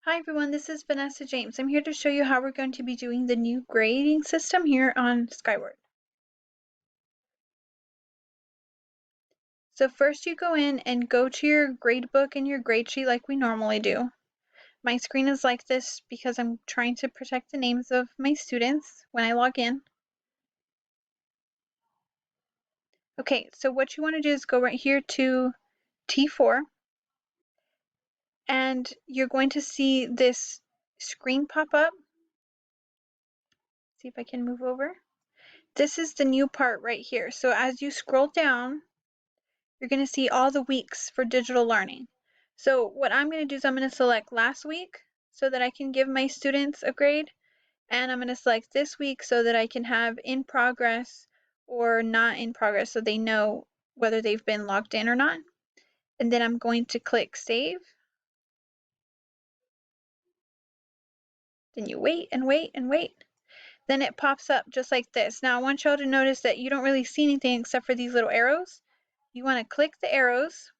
Hi everyone, this is Vanessa James. I'm here to show you how we're going to be doing the new grading system here on Skyward. So first you go in and go to your grade book and your grade sheet like we normally do. My screen is like this because I'm trying to protect the names of my students when I log in. Okay, so what you want to do is go right here to T4 and you're going to see this screen pop up. See if I can move over. This is the new part right here. So as you scroll down, you're going to see all the weeks for digital learning. So what I'm going to do is I'm going to select last week so that I can give my students a grade, and I'm going to select this week so that I can have in progress or not in progress so they know whether they've been logged in or not. And then I'm going to click save. Then you wait and wait and wait. Then it pops up just like this. Now I want y'all to notice that you don't really see anything except for these little arrows. You want to click the arrows,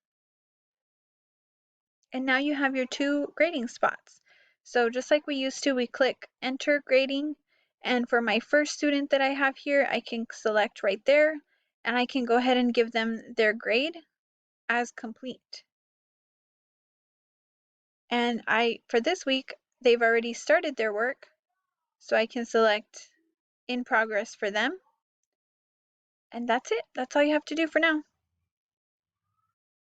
and now you have your two grading spots. So just like we used to, we click enter grading, and for my first student that I have here, I can select right there and I can go ahead and give them their grade as complete. And for this week, they've already started their work, so I can select in progress for them. And that's it. That's all you have to do for now.